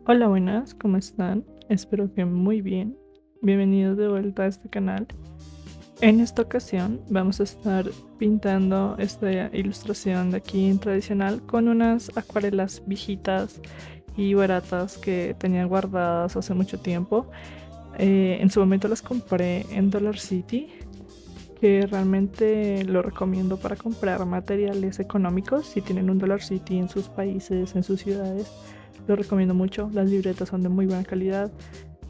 Hola, buenas, ¿cómo están? Espero que muy bien. Bienvenidos de vuelta a este canal. En esta ocasión vamos a estar pintando esta ilustración de aquí en tradicional con unas acuarelas viejitas y baratas que tenía guardadas hace mucho tiempo. En su momento las compré en Dollar City, que realmente lo recomiendo para comprar materiales económicos. Si tienen un Dollar City en sus países, en sus ciudades, lo recomiendo mucho. Las libretas son de muy buena calidad.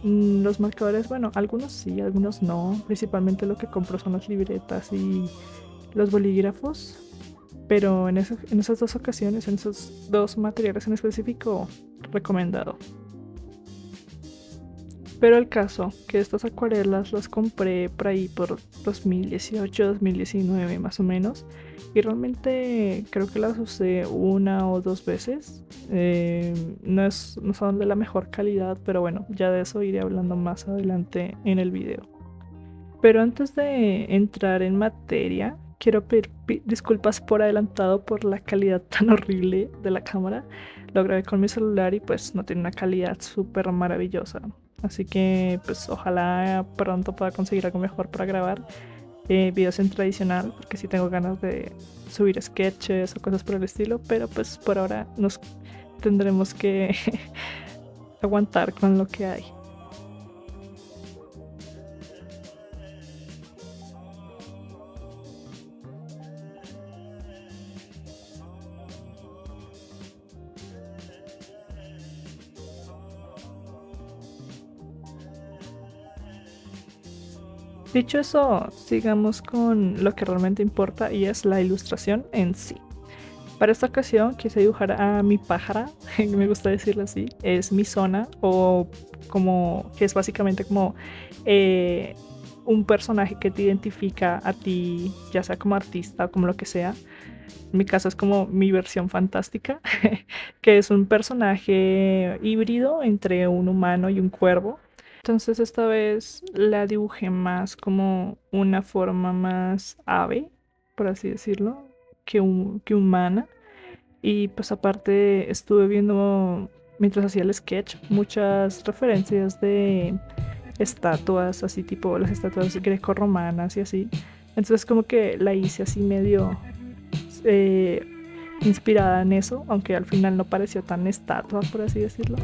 Los marcadores, bueno, algunos sí, algunos no. Principalmente lo que compro son las libretas y los bolígrafos. Pero en esas dos ocasiones, en esos dos materiales en específico, recomendado. Pero el caso, que estas acuarelas las compré por ahí por 2018, 2019 más o menos. Y realmente creo que las usé una o dos veces. No son de la mejor calidad, pero bueno, ya de eso iré hablando más adelante en el video. Pero antes de entrar en materia, quiero pedir disculpas por adelantado por la calidad tan horrible de la cámara. Lo grabé con mi celular y pues no tiene una calidad súper maravillosa. Así que pues ojalá pronto pueda conseguir algo mejor para grabar videos en tradicional, porque sí tengo ganas de subir sketches o cosas por el estilo, pero pues por ahora nos tendremos que aguantar con lo que hay. Dicho eso, sigamos con lo que realmente importa y es la ilustración en sí. Para esta ocasión quise dibujar a mi pájara, me gusta decirlo así, es mi zona o como que es básicamente como eh, un personaje que te identifica a ti, ya sea como artista o como lo que sea. En mi caso es como mi versión fantástica, que es un personaje híbrido entre un humano y un cuervo. Entonces esta vez la dibujé más como una forma más ave, por así decirlo, que humana. Y pues aparte estuve viendo, mientras hacía el sketch, muchas referencias de estatuas, así tipo las estatuas greco-romanas y así. Entonces como que la hice así medio eh, inspirada en eso, aunque al final no pareció tan estatua, por así decirlo.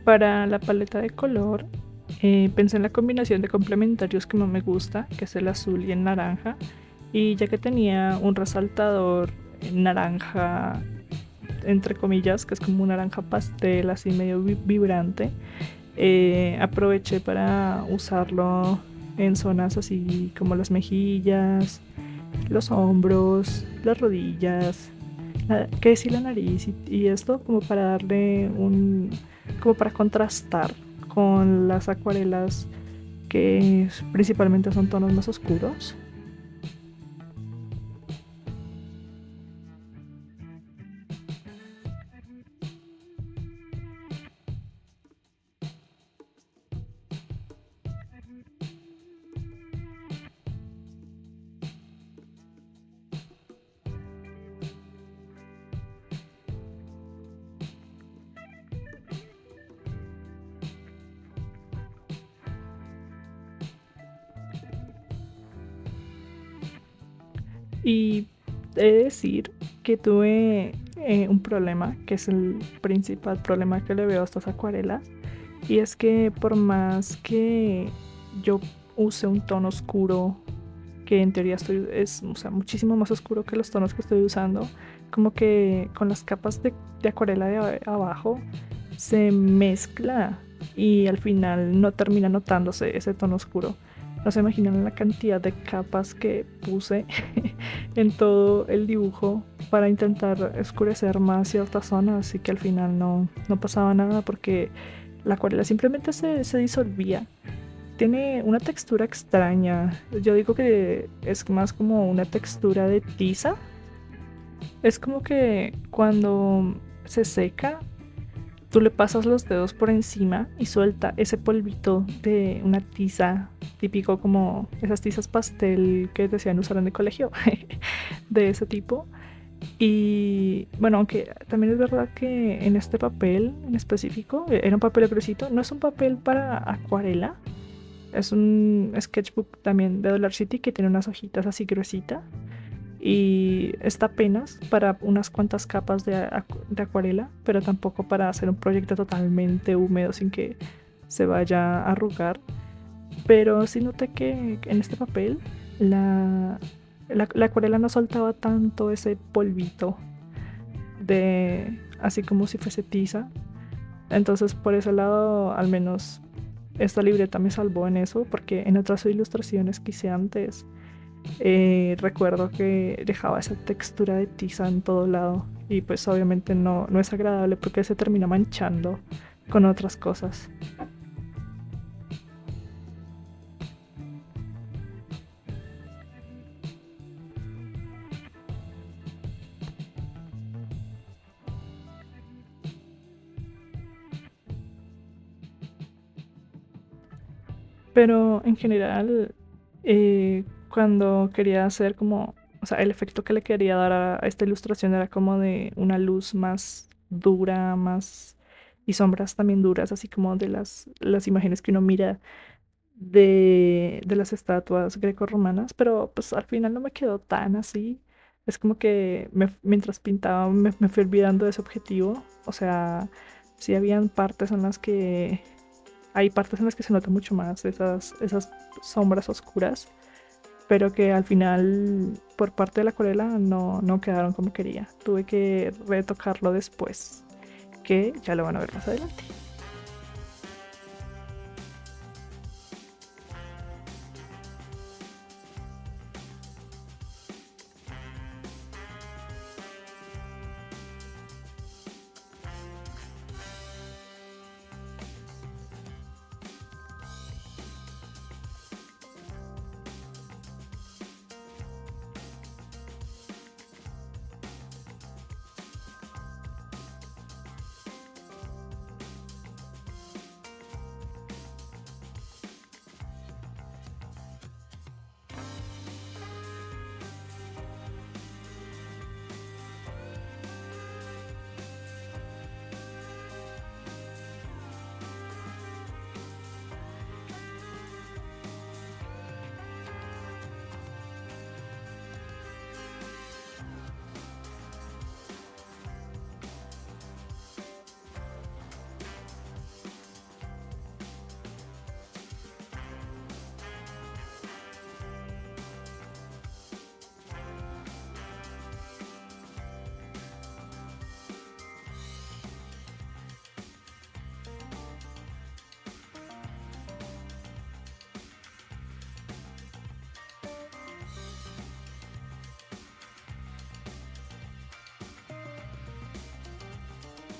Para la paleta de color, pensé en la combinación de complementarios que más me gusta, que es el azul y el naranja. Y ya que tenía un resaltador naranja, entre comillas, que es como un naranja pastel, así medio vibrante, aproveché para usarlo en zonas así como las mejillas, los hombros, las rodillas, que decir la nariz y esto como para darle como para contrastar con las acuarelas que principalmente son tonos más oscuros. Y he de decir que tuve un problema, que es el principal problema que le veo a estas acuarelas, y es que por más que yo use un tono oscuro, que en teoría es, o sea, muchísimo más oscuro que los tonos que estoy usando, como que con las capas de acuarela de abajo se mezcla y al final no termina notándose ese tono oscuro. No se imaginan la cantidad de capas que puse en todo el dibujo para intentar oscurecer más ciertas zonas y que al final no pasaba nada porque la acuarela simplemente se disolvía. Tiene una textura extraña. Yo digo que es más como una textura de tiza. Es como que cuando se seca, tú le pasas los dedos por encima y suelta ese polvito de una tiza, típico como esas tizas pastel que decían usar en el colegio, de ese tipo. Y bueno, aunque también es verdad que en este papel en específico, era un papel gruesito, no es un papel para acuarela, es un sketchbook también de Dollar City que tiene unas hojitas así gruesitas y está apenas para unas cuantas capas de acuarela, pero tampoco para hacer un proyecto totalmente húmedo sin que se vaya a arrugar. Pero sí noté que en este papel la acuarela no soltaba tanto ese polvito de así como si fuese tiza. Entonces por ese lado al menos esta libreta me salvó en eso, porque en otras ilustraciones que hice antes recuerdo que dejaba esa textura de tiza en todo lado y pues obviamente no es agradable porque se termina manchando con otras cosas. Pero en general, cuando quería hacer como, o sea, el efecto que le quería dar a esta ilustración era como de una luz más dura, más y sombras también duras, así como de las imágenes que uno mira de las estatuas grecorromanas, pero pues al final no me quedó tan así. Es como que mientras pintaba me fui olvidando de ese objetivo. O sea, sí habían partes en las que hay partes en las que se nota mucho más esas sombras oscuras, pero que al final, por parte de la acuarela, no quedaron como quería. Tuve que retocarlo después, que ya lo van a ver más adelante.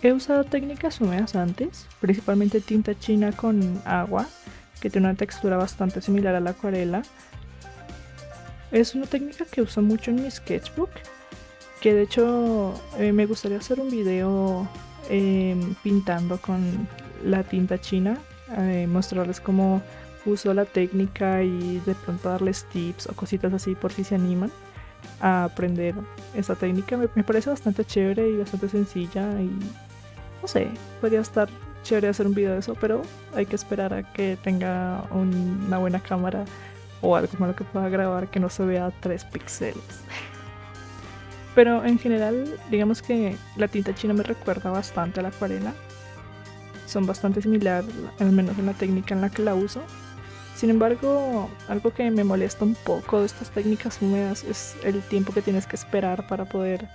He usado técnicas húmedas antes, principalmente tinta china con agua, que tiene una textura bastante similar a la acuarela. Es una técnica que uso mucho en mi sketchbook, que de hecho me gustaría hacer un video pintando con la tinta china, mostrarles cómo uso la técnica y de pronto darles tips o cositas así por si se animan a aprender esta técnica. Me parece bastante chévere y bastante sencilla y no sé, podría estar chévere hacer un video de eso, pero hay que esperar a que tenga una buena cámara o algo con lo que pueda grabar que no se vea 3 píxeles. Pero en general, digamos que la tinta china me recuerda bastante a la acuarela. Son bastante similar, al menos en la técnica en la que la uso. Sin embargo, algo que me molesta un poco de estas técnicas húmedas es el tiempo que tienes que esperar para poder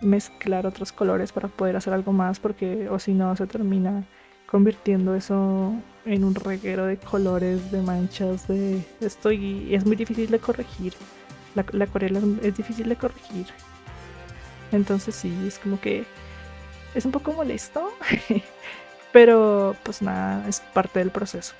mezclar otros colores, para poder hacer algo más, porque o si no se termina convirtiendo eso en un reguero de colores, de manchas, de esto y es muy difícil de corregir. La acuarela es difícil de corregir. Entonces sí, es como que es un poco molesto, pero pues nada, es parte del proceso.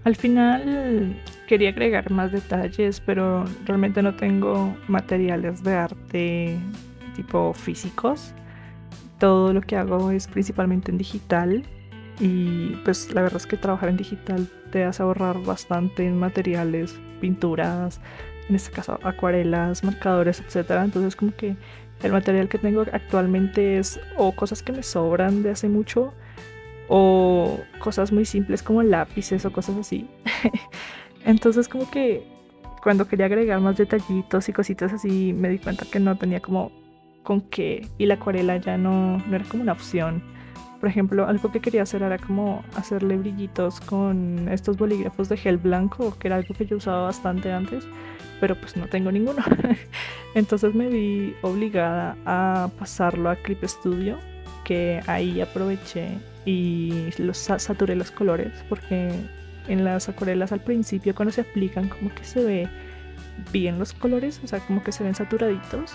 Al final quería agregar más detalles, pero realmente no tengo materiales de arte tipo físicos. Todo lo que hago es principalmente en digital y pues la verdad es que trabajar en digital te hace ahorrar bastante en materiales, pinturas, en este caso acuarelas, marcadores, etcétera. Entonces como que el material que tengo actualmente es o cosas que me sobran de hace mucho o cosas muy simples como lápices o cosas así. Entonces como que cuando quería agregar más detallitos y cositas así me di cuenta que no tenía como con qué y la acuarela ya no era como una opción. Por ejemplo, algo que quería hacer era como hacerle brillitos con estos bolígrafos de gel blanco, que era algo que yo usaba bastante antes, pero pues no tengo ninguno. Entonces me vi obligada a pasarlo a Clip Studio, que ahí aproveché y saturé los colores, porque en las acuarelas al principio cuando se aplican como que se ve bien los colores, o sea, como que se ven saturaditos,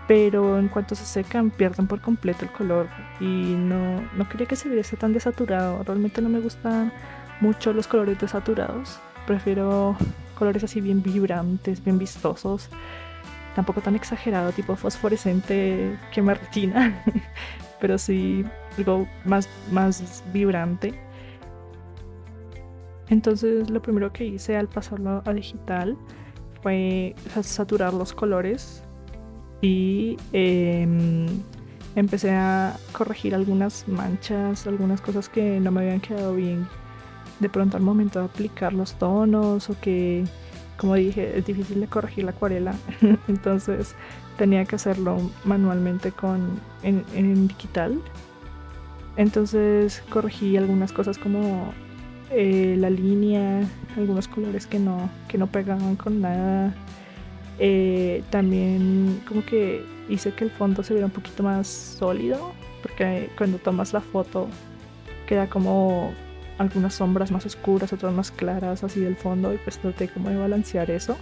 pero en cuanto se secan pierden por completo el color y no quería que se viese tan desaturado. Realmente no me gustan mucho los colores desaturados, prefiero colores así bien vibrantes, bien vistosos, tampoco tan exagerado, tipo fosforescente que me retina, pero sí algo más vibrante. Entonces lo primero que hice al pasarlo a digital fue saturar los colores y empecé a corregir algunas manchas, algunas cosas que no me habían quedado bien de pronto al momento de aplicar los tonos o que, como dije, es difícil de corregir la acuarela. Entonces tenía que hacerlo manualmente en digital. Entonces corregí algunas cosas como la línea, algunos colores que no pegaban con nada. También como que hice que el fondo se viera un poquito más sólido, porque cuando tomas la foto queda como algunas sombras más oscuras, otras más claras así del fondo y pues traté como de balancear eso.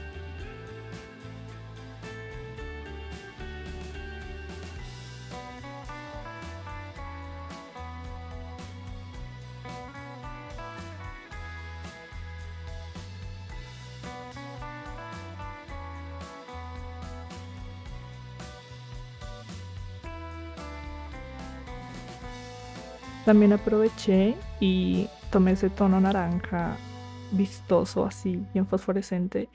También aproveché y tomé ese tono naranja vistoso así, bien fosforescente,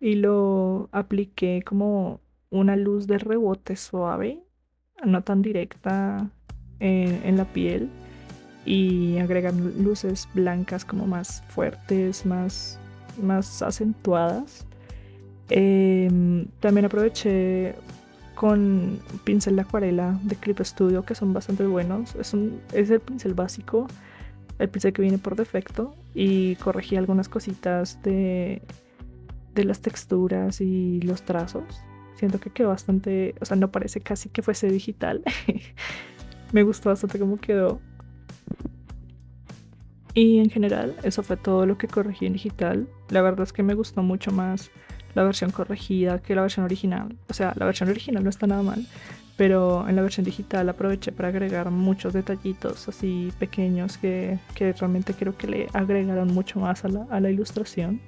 y lo apliqué como una luz de rebote suave, no tan directa en la piel, y agregar luces blancas como más fuertes, más acentuadas. También aproveché con pincel de acuarela de Clip Studio que son bastante buenos. Es el pincel básico, el preset que viene por defecto y corregí algunas cositas de las texturas y los trazos. Siento que quedó bastante, o sea, no parece casi que fuese digital. Me gustó bastante cómo quedó. Y en general, eso fue todo lo que corregí en digital. La verdad es que me gustó mucho más la versión corregida que la versión original. O sea, la versión original no está nada mal, pero en la versión digital aproveché para agregar muchos detallitos así pequeños que realmente creo que le agregaron mucho más a la ilustración.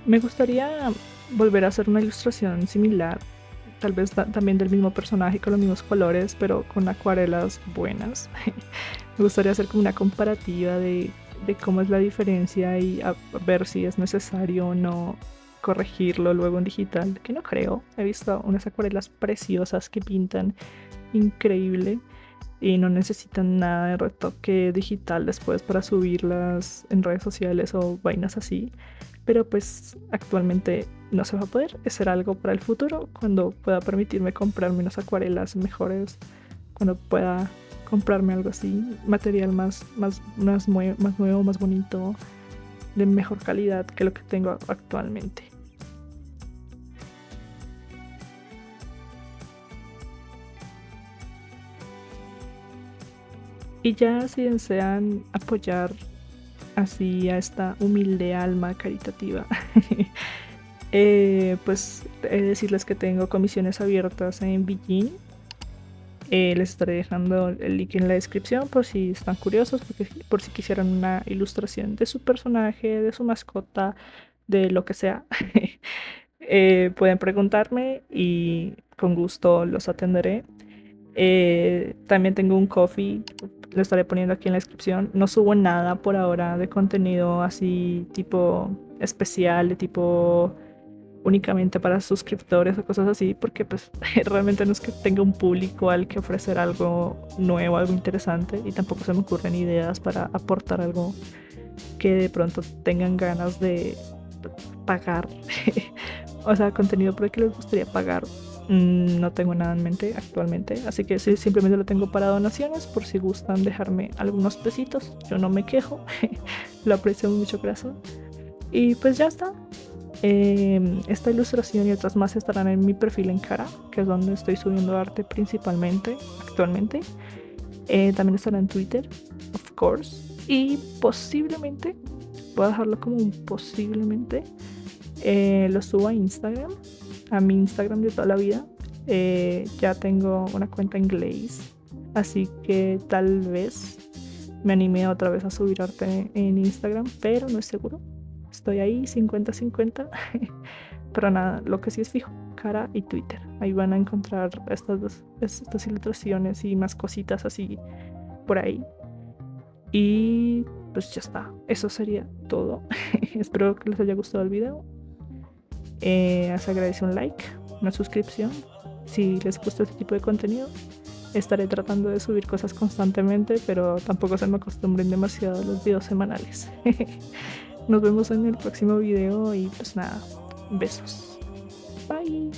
Me gustaría volver a hacer una ilustración similar, tal vez también del mismo personaje con los mismos colores, pero con acuarelas buenas. Me gustaría hacer como una comparativa de cómo es la diferencia y a ver si es necesario o no corregirlo luego en digital, que no creo. He visto unas acuarelas preciosas que pintan increíble y no necesitan nada de retoque digital después para subirlas en redes sociales o vainas así. Pero pues actualmente no se va a poder. Eso será algo para el futuro, cuando pueda permitirme comprarme unas acuarelas mejores, cuando pueda comprarme algo así, material más nuevo, más bonito, de mejor calidad que lo que tengo actualmente. Y ya si desean apoyar así a esta humilde alma caritativa, pues decirles que tengo comisiones abiertas en Beijing. Les estaré dejando el link en la descripción por si están curiosos, por si quisieran una ilustración de su personaje, de su mascota, de lo que sea. Pueden preguntarme y con gusto los atenderé. También tengo un Ko-fi, lo estaré poniendo aquí en la descripción. No subo nada por ahora de contenido así tipo especial, de tipo únicamente para suscriptores o cosas así, porque pues realmente no es que tenga un público al que ofrecer algo nuevo, algo interesante, y tampoco se me ocurren ideas para aportar algo que de pronto tengan ganas de pagar. O sea, contenido por el que les gustaría pagar. No tengo nada en mente actualmente, así que sí, simplemente lo tengo para donaciones por si gustan dejarme algunos pesitos. Yo no me quejo, lo aprecio mucho, gracias. Y pues ya está. Esta ilustración y otras más estarán en mi perfil en Cara, que es donde estoy subiendo arte principalmente actualmente. También estará en Twitter, of course. Y posiblemente, voy a dejarlo como un posiblemente, lo subo a Instagram, a mi Instagram de toda la vida. Ya tengo una cuenta en Glaze, así que tal vez me anime otra vez a subir arte en Instagram, pero no es seguro. Estoy ahí 50-50. Pero nada, lo que sí es fijo, Cara y Twitter. Ahí van a encontrar estas ilustraciones y más cositas así por ahí. Y pues ya está. Eso sería todo. Espero que les haya gustado el video. Se agradece un like, una suscripción. Si les gusta este tipo de contenido, estaré tratando de subir cosas constantemente, pero tampoco se me acostumbren demasiado a los videos semanales. Nos vemos en el próximo video y pues nada, besos. Bye.